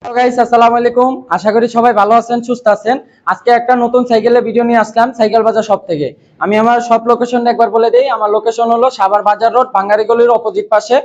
Hello guys, আসসালামু আলাইকুম। আশা করি সবাই ভালো আছেন, সুস্থ আছেন। আজকে একটা নতুন সাইকেলের ভিডিও নিয়ে আসলাম সাইকেল বাজার শপ থেকে। আমি আমার শপ লোকেশনটা একবার বলে দেই। আমার লোকেশন হলো সাভার বাজার রোড, বাঙ্গারি গলির অপোজিট পাশে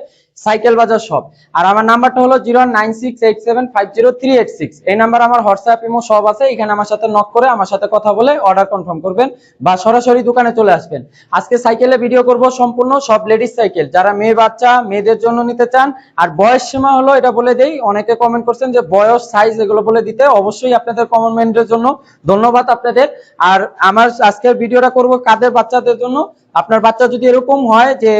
সাইকেল বাজার শপ। আর আমার নাম্বারটা হলো 096875036। এই নাম্বার আমার হোয়াটসঅ্যাপ ইমো সব আছে। এখানে আমার সাথে নক করে আমার সাথে কথা বলে অর্ডার কনফার্ম করবেন বা সরাসরি দোকানে চলে আসবেন। আজকে সাইকেলে ভিডিও করব সম্পূর্ণ সব লেডিস সাইকেল, যারা মেয়ে বাচ্চা মেয়েদের জন্য নিতে চান। আর বয়স সীমা হলো এটা বলে দেই, অনেকে কমেন্ট করছেন যে বয়স সাইজ এগুলো বলে দিতে, অবশ্যই আপনাদের কমেন্টের জন্য ধন্যবাদ আপনাদের। আর আমার আজকের ভিডিওটা করব কাদের বাচ্চাদের জন্য। আপনার বাচ্চা যদি এরকম হয় যে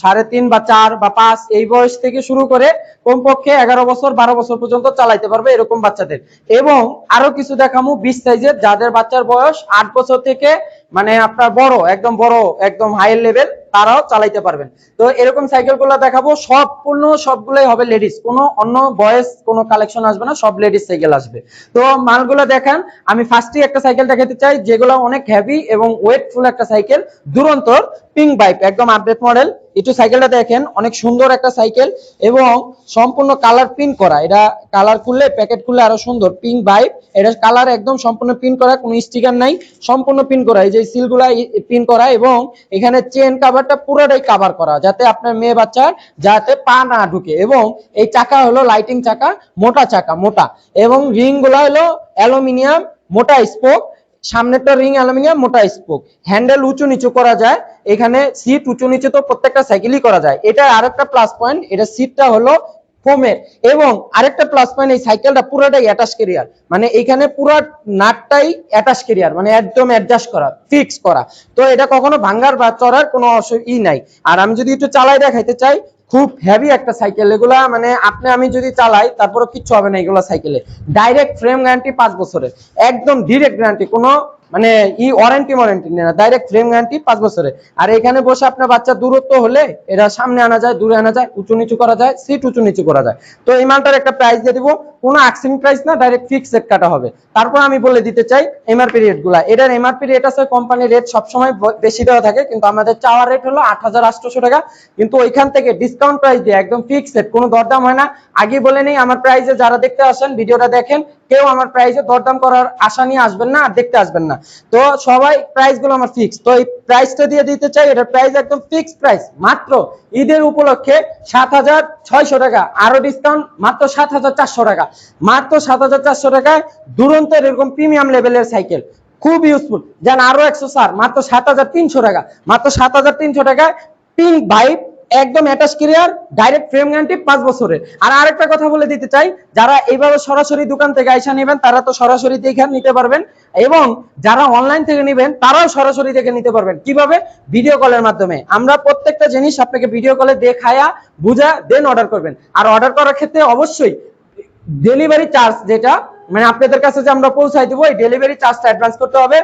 3.5 বা 4 বা 5 এই বয়স থেকে শুরু করে কমপক্ষে 11 বছর 12 বছর পর্যন্ত চালাইতে পারবে এরকম বাচ্চাদের। এবং আরো কিছু দেখামু 20 সাইজের, যাদের বাচ্চার বয়স 8 বছর থেকে মানে আপনার বড় একদম হাই লেভেল, তারাও চালাইতে পারবেন। তো এরকম সাইকেলগুলো দেখাবো, সবগুলোই হবে লেডিস, কোনো অন্য বয়েজ কোনো কালেকশন আসবে না, সব লেডিস সাইকেল আসবে। তো মালগুলো দেখান। আমি ফার্স্টে একটা সাইকেল দেখাতে চাই যেগুলো অনেক হেভি এবং ওয়েটফুল একটা সাইকেল, দুরন্তর পিঙ্ক বাইক, একদম আপডেট মডেল। একটু সাইকেলটা দেখেন, অনেক সুন্দর একটা সাইকেল এবং সম্পূর্ণ কালার প্রিন্ট করা। এটা কালার খুললে, প্যাকেট খুললে আরো সুন্দর। পিঙ্ক বাইক, এটা কালার একদম সম্পূর্ণ প্রিন্ট করা, কোনো স্টিকার নাই, সম্পূর্ণ প্রিন্ট করা। এই যে সিলগুলা প্রিন্ট করা এবং এখানে চেন কাভারটা পুরোটাই কাভার করা, যাতে আপনার মেয়ে বাচ্চার যাতে পা না ঢুকে। এবং এই চাকা হলো লাইটিং চাকা, মোটা চাকা, মোটা। এবং রিং গুলা হলো অ্যালুমিনিয়াম, মোটা স্পোক। সামনেরটা রিং অ্যালুমিনিয়াম, মোটা স্পোক। হ্যান্ডেল উঁচু নিচু করা যায়, এখানে সিট উঁচু নিচু তো প্রত্যেকটা সাইকেলই করা যায়। এটা আরেকটা প্লাস পয়েন্ট, এটা সিটটা হলো ফোমের। এবং আরেকটা প্লাস পয়েন্ট, এই সাইকেলটা পুরোটাই অ্যাটাচ ক্যারিয়ার, মানে এখানে পুরো নাটটাই অ্যাটাচ ক্যারিয়ার, মানে একদম অ্যাডজাস্ট করা, ফিক্স করা। তো এটা কখনো ভাঙার বা চড়ার কোনো নাই। আর আমি যদি একটু চালাই দেখাইতে চাই, খুব হেভি একটা সাইকেল এগুলা, মানে আমি যদি চালাই তারপরে কিচ্ছু হবে না এগুলা সাইকেলে। ডাইরেক্ট ফ্রেম গ্যারান্টি 5 বছরের, একদম ডিরেক্ট গ্যারান্টি, কোনো মানে ওয়ারেন্টি নেই না, ডাইরেক্ট ফ্রেম গ্যারান্টি 5 বছরের। আর এখানে বসে আপনার বাচ্চা দূরত্ব হলে এটা সামনে আনা যায়, দূরে আনা যায়, উঁচু নিচু করা যায়, সিট উঁচু নিচু করা যায়। তো এই মালটার একটা প্রাইস দিয়ে দিব, কোনো আক্সিং প্রাইস না, ডাইরেক্ট ফিক্সড রেট কাটা হবে। তারপর আমি বলে দিতে চাই এমআরপি রেট গুলা। এটার এমআরপি রেট আছে, কোম্পানির রেট সবসময় বেশি দেওয়া থাকে, কিন্তু আমাদের চাওয়ার রেট হলো 8,800 টাকা। কিন্তু ওইখান থেকে ডিসকাউন্ট প্রাইস দিয়ে একদম ফিক্সড রেট, কোনো দরদাম হয় না। আগে বলে নেই, আমার প্রাইসে যারা দেখতে আসেন, ভিডিওটা দেখেন, কেউ আমার প্রাইসে দরদাম করার আশা নিয়ে আসবেন না আর দেখতে আসবেন না। তো সবাই প্রাইস গুলো আমার ফিক্স। তো এই প্রাইসটা দিয়ে দিতে চাই, এটার প্রাইস একদম ফিক্সড প্রাইস, মাত্র ঈদের উপলক্ষে 7,600 টাকা, আরো ডিসকাউন্ট মাত্র 7,400 টাকা। মাত্র 7,400 টাকায় দুরন্তের এরকম প্রিমিয়াম লেভেলের সাইকেল, খুব ইউজফুল। যান আরো 100 স্যার, মাত্র 7,300 টাকা। মাত্র 7,300 টাকায় পিঙ্ক বাইক, একদম attach career, direct frame guarantee 5 বছরের। আর আরেকটা কথা বলে দিতে চাই, যারা এইভাবে সরাসরি দোকান থেকে আইসা নেবেন তারা তো সরাসরি দেখে নিতে পারবেন, এবং যারা অনলাইন থেকে নেবেন তারাও সরাসরি দেখে নিতে পারবেন। কিভাবে? ভিডিও কলের মাধ্যমে। আমরা প্রত্যেকটা জিনিস আপনাকে ভিডিও কলে দেখায়া বুঝা দেন অর্ডার করবেন। আর অর্ডার করার ক্ষেত্রে অবশ্যই ডেলিভারি চার্জ, যেটা মানে আপনাদের কাছে যে আমরা পৌঁছাই দেবো, এই ডেলিভারি চার্জটা অ্যাডভান্স করতে হবে।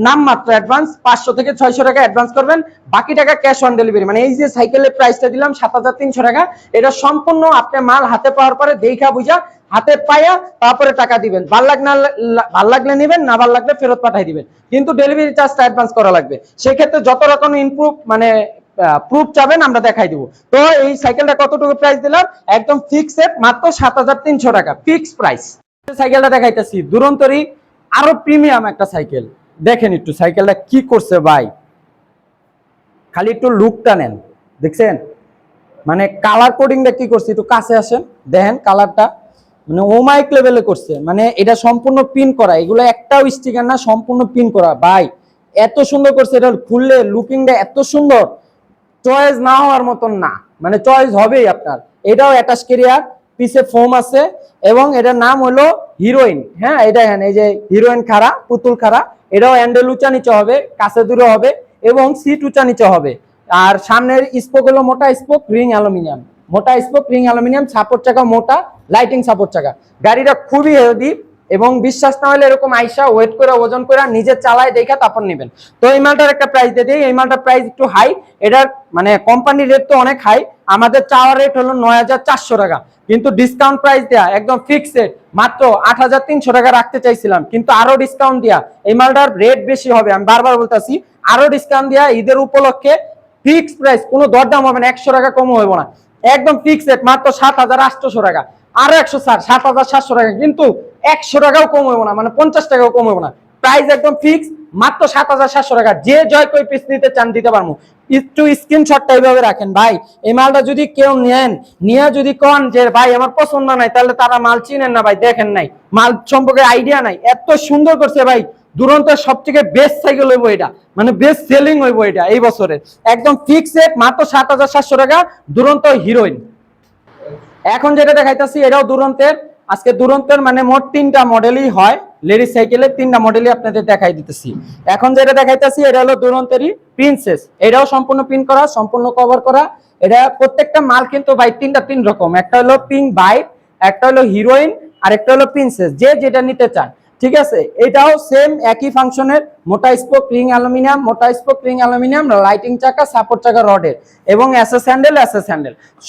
নামমাত্র অ্যাডভান্স 500 থেকে 600 টাকা অ্যাডভান্স করবেন, বাকি টাকা ক্যাশ অন ডেলিভারি। মানে এই যে সাইকেলের প্রাইসটা দিলাম 7,300 টাকা, এটা সম্পূর্ণ আপনি মাল হাতে পাওয়ার পরে দেখা বুঝা হাতে পাইয়া তারপরে টাকা দিবেন। ভাল লাগলে নেবেন, না ভাল লাগলে ফেরত পাঠাই দিবেন, কিন্তু ডেলিভারি চার্জটা অ্যাডভান্স করা লাগবে। সেক্ষেত্রে যত রকম ইমপ্রুভ মানে প্রুফ চাবেন আমরা দেখাই দিব। তো এই সাইকেলটা কতটুকু প্রাইস দিলাম, একদম ফিক্সড, মাত্র 7,300 টাকা ফিক্স প্রাইস। সাইকেলটা দেখাইতেছি দুরন্তরী, আরো প্রিমিয়াম একটা সাইকেল। দেখেন একটু সাইকেলটা কি করছে ভাই, খালি একটু লুকটা নেন, দেখছেন মানে কালার কোডিংটা কি করছে, একটু কাছে আসেন, দেখেন কালারটা মানে ওমাইক লেভেলে করছে। মানে এটা সম্পূর্ণ পিন করা, এগুলো একটাও স্টিকার না, সম্পূর্ণ পিন করা। ভাই এত সুন্দর করছে, এটা খুললে লুকিংটা এত সুন্দর, চয়েস না হওয়ার মতন না, মানে চয়েস হবেই আপনার। এটাও অ্যাটাচ ক্যারিয়ার, পিছে ফোম আছে, এবং এটার নাম হলো হিরোইন। হ্যাঁ, এটা এই যে হিরোইন খাড়া, পুতুল খাড়া। এটাও হ্যান্ডেল উঁচা নিচে হবে, কাছে দূরে হবে, এবং সিট উঁচা নিচে হবে। আর সামনের স্পোক হলো মোটা স্পোক, রিং অ্যালুমিনিয়াম, মোটা স্পোক, রিং অ্যালুমিনিয়াম, সাপোর্ট চাকা মোটা, লাইটিং সাপোর্ট চাকা। গাড়িটা খুবই হেভি, এবং বিশ্বাস না হলে এরকম আইসা ওয়েট করে ওজন করে নিজে চালায় দেখা তারপর নেবেন। তো এই মালটার একটা প্রাইস দিয়ে দিই, এই মালটার প্রাইস একটু হাই। এটার মানে কোম্পানির রেট তো অনেক হাই, আমাদের চাওয়ার রেট হলো 9,400 টাকা, কিন্তু ডিসকাউন্ট প্রাইস দেয়া একদম ফিক্সড মাত্র 8,300 টাকা রাখতে চাইছিলাম, কিন্তু আরো ডিসকাউন্ট দিয়া এই মালটার রেট বেশি হবে, আমি বারবার বলতেছি। আরো ডিসকাউন্ট দিয়া ঈদের উপলক্ষে ফিক্সড প্রাইস, কোনো দরদাম হবে না, 100 টাকা কম হবে না, একদম ফিক্সড মাত্র 7,800 টাকা। আরো 100 ছাড়, 7,700 টাকা, কিন্তু 100 টাকাও কম হইব না, মানে 50 টাকাও কম হইব না। প্রাইস একদম ফিক্স, মাত্র 7,700 টাকা। যে জয় কই পিস নিতে চান দিতে পারবো। একটু স্ক্রিনশটটা এইভাবে রাখেন ভাই। এই মালটা যদি কেউ নেন, নিয়ে যদি কন যে ভাই আমার পছন্দ নাই, তাহলে তারা মাল চিনেন না ভাই, দেখেন নাই, মাল সম্পর্কে আইডিয়া নাই। এত সুন্দর করছে ভাই, দুরন্তের সবথেকে বেস্ট সাইকেল হইব এটা, মানে বেস্ট সেলিং হইব এটা এই বছরের। একদম ফিক্সড মাত্র 7,700 টাকা, দুরন্ত হিরোইন। এখন যেটা দেখাইতেছি এটাও দুরন্তের। আজকে দুরন্তের মানে মোট 3টা মডেলই হয়, লেডিস সাইকেলের 3টা মডেলই আপনাদের দেখাই দিতেছি। এখন যেটা দেখাইতেছি এটা হলো দুরন্তেরই প্রিন্সেস। এটাও সম্পূর্ণ প্রিন্ট করা, সম্পূর্ণ কভার করা। এটা প্রত্যেকটা মাল কিন্তু ভাই 3 রকম, একটা হলো পিঙ্ক বাইট, একটা হলো হিরোইন, আর একটা হলো প্রিন্সেস। যে যেটা নিতে চান, ঠিক আছে। এটাও সেম একই ফাংশনের, মোটা স্পোক রিং অ্যালুমিনিয়াম, মোটা স্পোক রিং অ্যালুমিনিয়াম, লাইটিং চাকা, সাপোর্ট চাকা রডের, এবং এসএস হ্যান্ডেল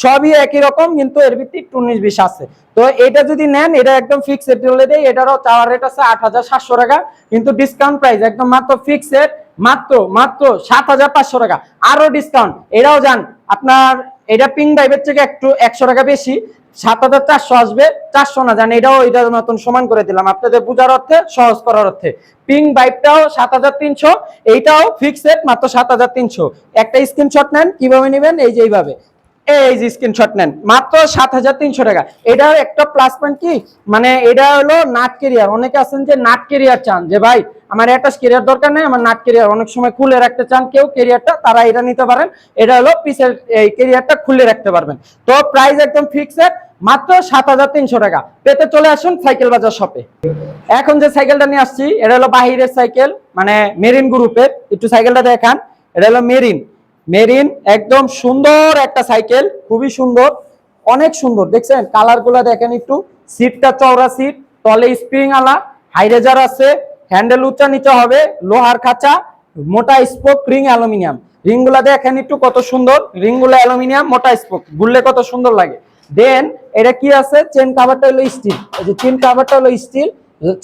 সবই একই রকম, কিন্তু এর ভিত্তি 19-20 আছে। তো এটা যদি নেন, এটা একদম ফিক্সড বলে দেই, এটারও চাওয়ার রেট আছে 8,700 টাকা, কিন্তু ডিসকাউন্ট প্রাইস একদম মাত্র ফিক্সড, মাত্র 7,500 টাকা। আরো ডিসকাউন্ট, এটাও যান আপনার, এটা পিঙ্ক ভাইবের থেকে একটু 100 টাকা বেশি, 7,400 আসবে, 400 না জান, এটাও এটার মতন সমান করে দিলাম আপনাদের বুঝার অর্থে, সহজ করার অর্থে। পিঙ্ক বাইকটাও 7,300, এইটাও ফিক্সড মাত্র 7,300। একটা স্ক্রিনশট নেন, কিভাবে নেবেন, এই যে এইভাবে, এই যে স্ক্রিনশট নেন, মাত্র 7,300 টাকা। এটার একটা প্লাস পয়েন্ট কি, মানে এটা হলো নাট কেরিয়ার। অনেকে আছেন যে নাট কেরিয়ার চান, যে ভাই আমার অ্যাটাচ কেরিয়ার দরকার নেই, আমার নাট কেরিয়ার অনেক সময় খুলে রাখতে চান কেউ কেরিয়ারটা, তারা এটা নিতে পারেন। এটা হলো পিসের এই কেরিয়ারটা খুলে রাখতে পারবেন। তো প্রাইস একদম ফিক্সড, মাত্র 7,300 টাকা। পেতে চলে আসুন সাইকেল বাজার শপে। এখন যে সাইকেলটা নিয়ে আসছি এটা হলো বাহিরের সাইকেল, মানে মেরিন গ্রুপের। একটু সাইকেলটা দেখান, এটা হলো মেরিন একদম সুন্দর একটা সাইকেল, খুবই সুন্দর, অনেক সুন্দর। দেখছেন কালার গুলা দেখেন একটু, সিটটা চওড়া সিট, তলে স্প্রিং আলা, হাইরেজার আছে, হ্যান্ডেল উঁচা নিচে হবে, লোহার খাঁচা, মোটা স্পোক রিং অ্যালুমিনিয়াম। রিং গুলা দেখেন একটু কত সুন্দর, রিং গুলা অ্যালুমিনিয়াম, মোটা স্পোক, ঘুরলে কত সুন্দর লাগে। দেন এটা কি আছে, চেন কাভারটা হলো স্টিল, এই যে চেন কাভারটা হলো স্টিল,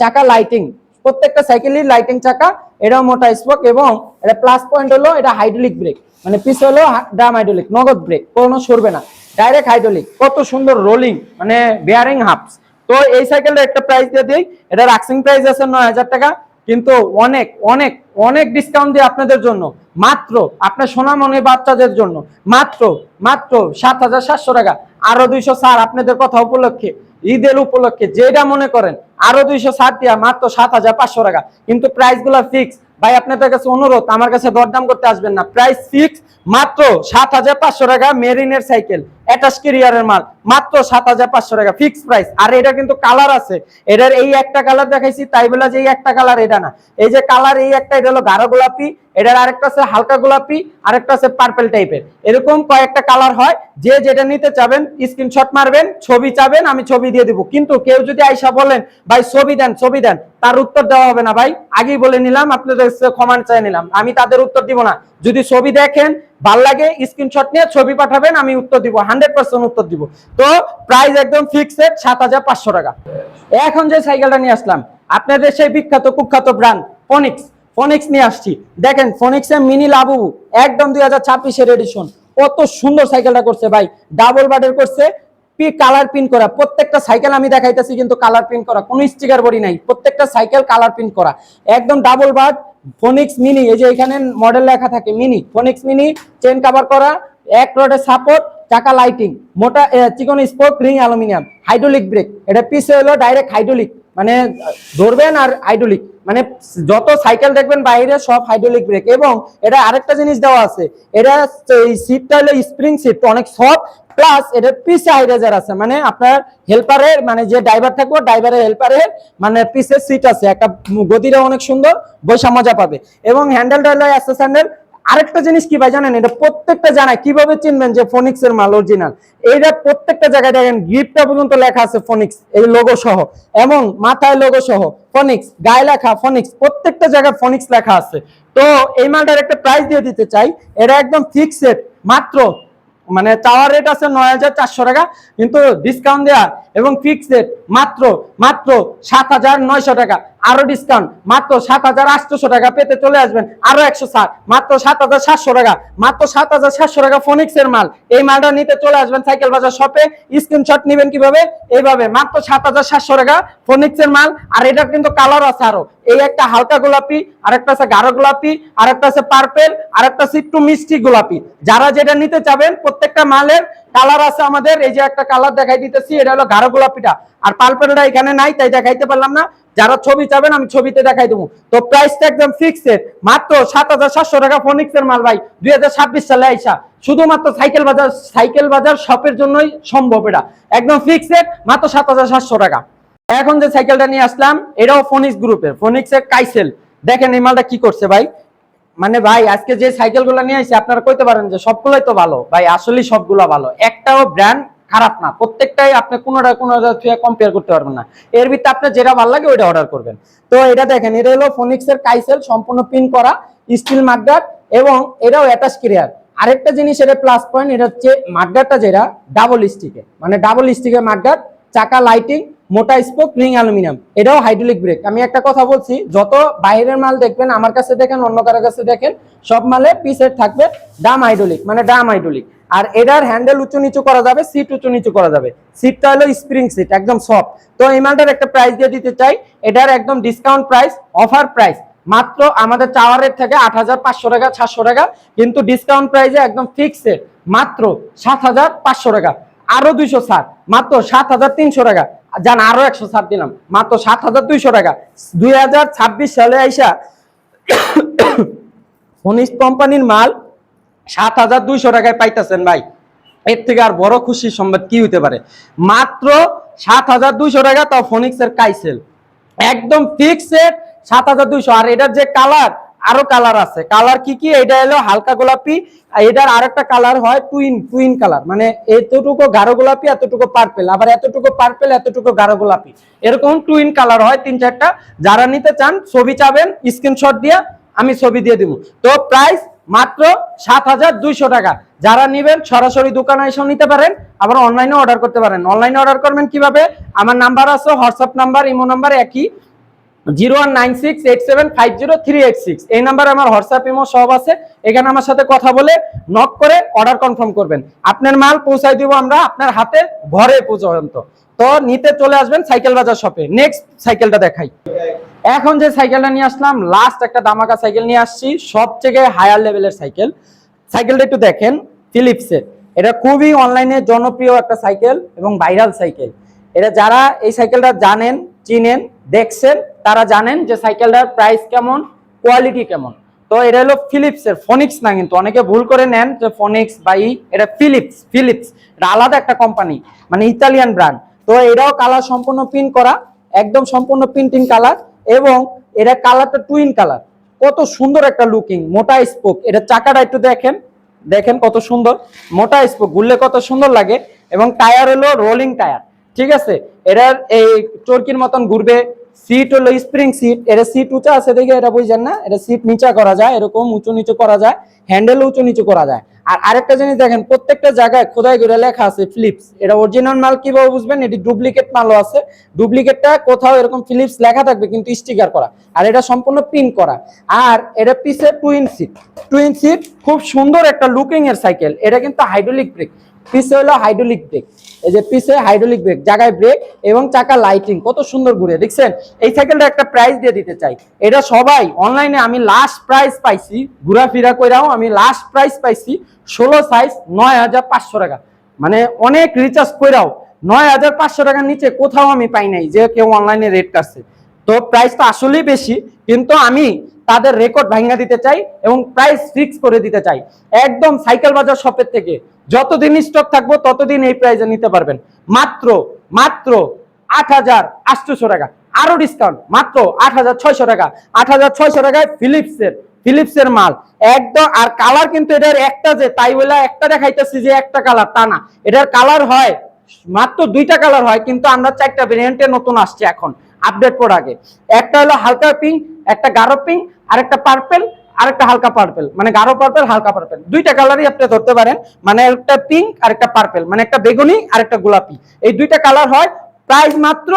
চাকা লাইটিং, প্রত্যেকটা সাইকেলের লাইটিং চাকা, এটাও মোটা স্পোক, এবং এটা প্লাস পয়েন্ট হলো এটা হাইড্রোলিক ব্রেক, মানে পিছে হলো ড্রাম হাইড্রোলিক, নগদ ব্রেক, কোনো সরবে না, ডাইরেক্ট হাইড্রোলিক, কত সুন্দর রোলিং, মানে বেয়ারিং হাফস। তো এই সাইকেলটা একটা প্রাইস দিয়ে দিই, এটা রাক্সিং প্রাইস আছে 9,000 টাকা, কিন্তু অনেক অনেক অনেক ডিসকাউন্ট দিয়ে আপনাদের জন্য, মাত্র আপনার সোনামণি বাচ্চাদের জন্য মাত্র 7,700 টাকা। আরো 200 ছাড় আপনাদের কথা উপলক্ষে, ঈদের উপলক্ষে যেটা মনে করেন, আরো 200 ছাড় দিয়া মাত্র 7,500 টাকা। কিন্তু প্রাইস গুলা ফিক্স ভাই, আপনাদের কাছে অনুরোধ, আমার কাছে দরদাম করতে আসবেন না, প্রাইস ফিক্স মাত্র 7,500 টাকা। মেরিনের সাইকেল, অ্যাটাচ কেরিয়ারের মাল, মাত্র 7,500 টাকা ফিক্স প্রাইস। আর এটা কিন্তু কালার আছে, এটার এই একটা কালার দেখাইছি তাই বলে যে এই একটা কালার এটা না, এই যে কালার এই একটা, এটা হলো গাঢ় গোলাপি, এটার আরেকটা আছে হালকা গোলাপি, আরেকটা আছে পার্পল টাইপের, এরকম কয়েকটা কালার হয়। যে যেটা নিতে চাবেন স্ক্রিনশট মারবেন, ছবি চাবেন, আমি ছবি দিয়ে দিব। কিন্তু কেউ যদি আইসা বলেন ভাই ছবি দেন, তার উত্তর দেওয়া হবে না ভাই, আগেই বলে নিলাম, আপনাদের ক্ষমা চাই নিলাম, আমি তাদের উত্তর দিব না। যদি ছবি দেখেন ভাল লাগে, স্ক্রিনশট নিয়ে ছবি পাঠাবেন, আমি উত্তর দিব, 100% উত্তর দিব। তো প্রাইস একদম ফিক্সড 7,500 টাকা। এখন যে সাইকেলটা নিয়ে আসলাম, আপনাদের সেই বিখ্যাত কুখ্যাত ব্র্যান্ড ফোনিক্স নিয়ে আসছি। দেখেন ফোনিক্সের মিনি লাবুবু, একদম 2026-এর এডিশন, কত সুন্দর সাইকেলটা করছে ভাই, ডাবল বাডের করছে, কালার প্রিন্ট করা, প্রত্যেকটা সাইকেল আমি দেখাইতেছি কিন্তু কালার প্রিন্ট করা, কোনো স্টিকার বডি নাই, প্রত্যেকটা সাইকেল কালার প্রিন্ট করা, একদম ডাবল বাড ফোনিক্স মিনি। এই যে এখানে মডেল লেখা থাকে mini, Phoenix mini, chain cover করা, এক রডের সাপোর্ট, চাকা লাইটিং, মোটা চিকন spoke ring aluminium, hydraulic break, এটা পিছে হলো ডাইরেক্ট হাইড্রোলিক, মানে ধরবেন আর হাইড্রোলিক, মানে যত সাইকেল দেখবেন বাইরে সব হাইড্রোলিক ব্রেক। এবং এটা আরেকটা জিনিস দেওয়া আছে, এটা সিটটা হলো স্প্রিং সিট, অনেক সফট, প্লাস এটার পিছে হাইড্রোজার আছে, মানে আপনার হেল্পারের, মানে যে ড্রাইভার থাকবে ড্রাইভারের হেল্পারের মানে পিছে সিট আছে, একটা গদিটা অনেক সুন্দর, বৈশা মজা পাবে। এবং হ্যান্ডেলটা হলো এসএস হ্যান্ডেল। আরেকটা জিনিস কি ভাই জানেন, এটা প্রত্যেকটা জায়গায় কিভাবে চিনবেন যে ফোনিক্স এর মাল অরিজিনাল, এইটা প্রত্যেকটা জায়গায় দেখেন গ্রিপটা পর্যন্ত লেখা আছে ফোনিক্স, এই লোগো সহ, এবং মাথায় লোগো সহ ফোনিক্স, গায়ে লেখা ফোনিক্স, প্রত্যেকটা জায়গায় ফোনিক্স লেখা আছে। তো এই মালটার একটা প্রাইস দিয়ে দিতে চাই, এটা একদম ফিক্সড, মাত্র মানে চাওয়ার রেট আছে 9,400 টাকা, কিন্তু ডিসকাউন্ট দেওয়া এবং ফিক্সড মাত্র 7,900 টাকা। আরো ডিসকাউন্ট মাত্র 7,800 টাকা পেতে চলে আসবেন আরো 100 ছাড় মাত্র 7,700 টাকা, মাত্র 7,700 টাকা ফোনিক্স এর মাল। এই মালটা নিতে চলে আসবেন সাইকেল বাজার শপে। স্ক্রিনশট নেবেন কিভাবে, এইভাবে মাত্র 7,700 টাকা ফোনিক্স এর মাল। আর এটার কিন্তু কালার আছে আরো, এই একটা হালকা গোলাপি, আরেকটা আছে গাঢ় গোলাপি, আরেকটা আছে পার্পল, আরেকটা আছে একটু মিষ্টি গোলাপি। যারা যেটা নিতে চাবেন প্রত্যেকটা মালের কালার আছে আমাদের। এই যে একটা কালার দেখাই দিতেছি, এটা হলো গাঢ় গোলাপিটা, আর পার্পলটা এখানে নাই তাই দেখাইতে পারলাম না। যারা ছবি চাবেন আমি ছবিতে দেখাই দেবো। তো প্রাইসটা একদম ফিক্সড, মাত্র 7,700 টাকা ফোনিক্স এর মাল ভাই। 2026 সালে আইসা শুধুমাত্র সাইকেল বাজার শপের জন্যই সম্ভব, এটা একদম ফিক্সড মাত্র 7,700 টাকা। এখন যে সাইকেলটা নিয়ে আসলাম এটাও ফোনিক্স গ্রুপের, ফোনিক্স এর কাইসেল। দেখেন এই মালটা কি করছে ভাই, মানে ভাই আজকে যে সাইকেলগুলো নিয়ে আসছি আপনারা কইতে পারেন যে সবগুলোই তো ভালো, ভাই আসলেই সবগুলো ভালো, একটাও ব্র্যান্ড খারাপ না, প্রত্যেকটাই আপনি কোনোটা থেকে কম্পেয়ার করতে পারবেন না। এর ভিতরে আপনার যেটা ভালো লাগে ওইটা অর্ডার করবেন। তো এটা দেখেন, এটা হলো ফোনিক্স এর কাইসেল, সম্পূর্ণ পিন করা স্টিল মাডগার্ড, এবং এটাও অ্যাটাচ ক্যারিয়ার। আরেকটা জিনিস এটা প্লাস পয়েন্ট, এটা হচ্ছে মাডগার্ডটা যেটা ডাবল স্টিকে, মানে ডাবল স্টিকের মাডগার্ড, চাকা লাইটিং, মোটা স্পোক, রিং অ্যালুমিনিয়াম, এটাও হাইড্রোলিক ব্রেক। আমি একটা কথা বলছি, যত বাইরের মাল দেখবেন, আমার কাছে দেখেন অন্য কারো কাছে দেখেন, সব মালে পিসের থাকবে ডাম হাইড্রোলিক, মানে ডাম হাইড্রোলিক। আর এটার হ্যান্ডেল উঁচু নিচু করা যাবে, সিট উঁচু নিচু করা যাবে। সিটটা হলো স্প্রিং সিট, একদম সফট। তো এই মালটার একটা প্রাইস দিয়ে দিতে চাই, এটার একদম ডিসকাউন্ট প্রাইস, অফার প্রাইস, মাত্র আমাদের চাওয়ার রেট থেকে 8,500 টাকা 700 টাকা, কিন্তু ডিসকাউন্ট প্রাইসে একদম ফিক্সড মাত্র 7,500 টাকা। আরো 200 ছাড়, মাত্র 7,300 টাকা। জান আরো 100 ছাড় দিলাম, মাত্র 7,200 টাকা। 2026 সালে আইসা ফোনিক্স কোম্পানির মাল 7,200 টাকায় পাইতেছেন ভাই। এর থেকে আর বড় খুশির সংবাদ কি হইতে পারে, মাত্র 7,200 টাকা, তাও ফোনিক্স এর কাইসেল, একদম ফিক্সড 7,200। আর এটার যে কালার, আরো কালার আছে। কালার কি কি, এটা হলো হালকা গোলাপি, আর এটার আরেকটা কালার হয় টুইন কালার, মানে এতটুকু গাঢ় গোলাপি, এতটুকু পার্পল, আবার এতটুকু পার্পল, এতটুকু গাঢ় গোলাপি, এরকম টুইন কালার হয় 3-4টা। যারা নিতে চান ছবি চাবেন, স্ক্রিনশট দিয়ে আমি ছবি দিয়ে দিব। তো প্রাইস মাত্র 7,200 টাকা। যারা নিবেন সরাসরি দোকানে এসে নিতে পারেন, আবার অনলাইনে অর্ডার করতে পারেন। অনলাইনে অর্ডার করবেন কিভাবে, আমার নাম্বার আছে, হোয়াটসঅ্যাপ নাম্বার, ইমো নাম্বার একই, 019687503886। এই নাম্বারে আমার হোয়াটসঅ্যাপ ইমো সব আছে। এখানে আমার সাথে কথা বলে নক করে অর্ডার কনফার্ম করবেন, আপনার মাল পৌঁছাই দিব আমরা আপনার হাতে ঘরে পর্যন্ত। তো নিতে চলে আসবেন সাইকেল বাজার শপে। নেক্সট সাইকেলটা দেখাই। এখন যে সাইকেলটা নিয়ে আসলাম, লাস্ট একটা দামাকা সাইকেল নিয়ে আসছি, সবথেকে হায়ার লেভেলের সাইকেল। সাইকেলটা একটু দেখেন, ফিলিপসের। এটা খুবই অনলাইনে জনপ্রিয় একটা সাইকেল এবং ভাইরাল সাইকেল। এটা যারা এই সাইকেলটা জানেন, চিনেন, দেখছেন, তারা জানেন যে সাইকেলটার প্রাইস কেমন, কোয়ালিটি কেমন। তো এটা হলো ফিলিপসের, ফোনিক্স না, কিন্তু অনেকে ভুল করে নেন যে ফোনিক্স বা এটা ফিলিপস, এটা আলাদা একটা কোম্পানি, মানে ইতালিয়ান ব্র্যান্ড। তো এটাও কালার সম্পূর্ণ প্রিন্ট করা, একদম সম্পূর্ণ প্রিন্টিং কালার, এবং এটা কালারটা টুইন কালার। কত সুন্দর একটা লুকিং, মোটা স্পোক। এটা চাকাটা একটু দেখেন কত সুন্দর, মোটা স্পোক, ঘুরলে কত সুন্দর লাগে। এবং টায়ার হলো রোলিং টায়ার, ঠিক আছে। এটার এই চরকির মতন ঘুরবে। সিট হলো স্প্রিং সিট, এটা সিট উঁচা আছে দেখে এটা বুঝছেন না, এটা সিট নিচা করা যায়, এরকম উঁচু নিচু করা যায়, হ্যান্ডেল উঁচু নিচু করা যায়। আর আরেকটা জিনিস দেখেন, প্রত্যেকটা জায়গায় খোদাই করে লেখা আছে ফিলিপস। এটা অরিজিনাল মাল কিভাবে বুঝবেন, এটি ডুপ্লিকেট মালও আছে। ডুপ্লিকেটটা কোথাও এরকম ফিলিপস লেখা থাকবে কিন্তু স্টিকার করা, আর এটা সম্পূর্ণ প্রিন্ট করা। আর এটা পিছে টুইন সিট, খুব সুন্দর একটা লুকিং এর সাইকেল। এটা কিন্তু হাইড্রোলিক ব্রেক, পিছে হলো হাইড্রোলিক ব্রেক, এই যে পিছে হাইড্রোলিক ব্রেক, জায়গায় ব্রেক, এবং চাকা লাইটিং, কত সুন্দর ঘুরে দেখছেন। এই সাইকেলটা একটা প্রাইস দিয়ে দিতে চাই। এটা সবাই অনলাইনে, আমি লাস্ট প্রাইস পাইছি ঘোরাফেরা কইরাও, আমি লাস্ট প্রাইস পাইছি 16 সাইজ 9,500 টাকা, মানে অনেক রিচার্জ কইরাও 9,500 টাকার নিচে কোথাও আমি পাই নাই যে কেউ অনলাইনে রেট কাটছে। তো প্রাইসটা আসলেই বেশি, কিন্তু আমি তাদের রেকর্ড ভাঙা দিতে চাই এবং প্রাইস ফিক্স করে দিতে চাই। একদম সাইকেল বাজার শপের থেকে যতদিন স্টক থাকবো ততদিন এই প্রাইসে নিতে পারবেন, মাত্র 8,800 টাকা। আরো ডিসকাউন্ট, মাত্র 8,600 টাকা। 8,600 টাকায় ফিলিপসের মাল একদম। আর কালার কিন্তু এটার একটা, যে তাই বলে একটা দেখাইতেছি যে একটা কালার, তা না। এটার কালার হয় মাত্র 2টা কালার হয়, কিন্তু আমরা 4টা ভেরিয়েন্টে নতুন আসছে এখন আপডেট প্রোডাক্টে। একটা হলো হালকা পিঙ্ক, একটা গাঢ় পিঙ্ক, আর একটা পার্পল, আর একটা হালকা পার্পল, মানে গাঢ় পার্পল হালকা পার্পল, 2টা কালারই আপনি ধরতে পারেন। মানে একটা পিঙ্ক আর একটা পার্পল, মানে একটা বেগুনি আর একটা গোলাপি, এই 2টা কালার হয়। প্রাইস মাত্র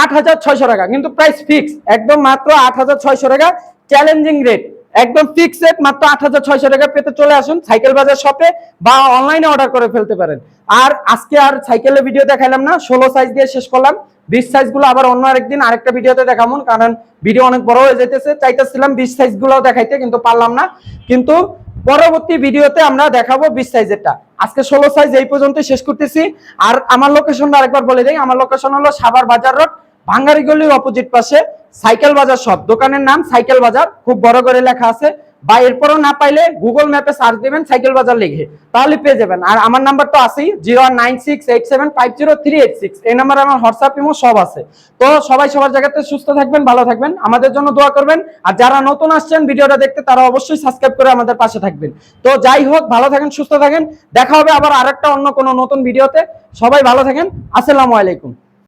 8,600 টাকা, কিন্তু প্রাইস ফিক্স একদম মাত্র 8,600 টাকা, চ্যালেঞ্জিং রেট, একদম ফিক্স রেট মাত্র 8,600 টাকা পেতে চলে আসুন সাইকেল বাজার শপে বা অনলাইনে অর্ডার করে ফেলতে পারেন। আর আজকে আর সাইকেলের ভিডিও দেখাইলাম না, 16 সাইজ দিয়ে শেষ করলাম। 20 সাইজ গুলো আবার অন্য আরেকদিন আরেকটা ভিডিওতে দেখাবো, কারণ ভিডিও অনেক বড় হয়ে যাইতেছে। চাইতেছিলাম 20 সাইজ গুলো দেখাইতে, কিন্তু পারলাম না। কিন্তু পরবর্তী ভিডিওতে আমরা দেখাবো 20 সাইজেরটা। আজকে 16 সাইজ এই পর্যন্ত শেষ করতেছি। আর আমার লোকেশনটা আরেকবার বলে দেই, আমার লোকেশন হলো সাভার বাজার রোড, ভাঙ্গারি গলির অপোজিট পাশে সাইকেল বাজার শপ। দোকানের নাম সাইকেল বাজার, খুব বড় করে লেখা আছে। বা এরপরও না পাইলে গুগল ম্যাপে সার্চ দিবেন সাইকেল বাজার লিখে, তাহলে পেয়ে যাবেন। আর আমার নাম্বার তো আছেই, 01968750386। এই নাম্বারে আমার হোয়াটসঅ্যাপ ইমো সব আছে। তো সবাই সবার জায়গাতে সুস্থ থাকবেন, ভালো থাকবেন, আমাদের জন্য দোয়া করবেন। আর যারা নতুন আসছেন ভিডিওটা দেখতে, তারা অবশ্যই সাবস্ক্রাইব করে আমাদের পাশে থাকবেন। তো যাই হোক, ভালো থাকেন, সুস্থ থাকেন, দেখা হবে আবার আরেকটা অন্য কোনো নতুন ভিডিওতে। সবাই ভালো থাকেন, আসসালামু আলাইকুম।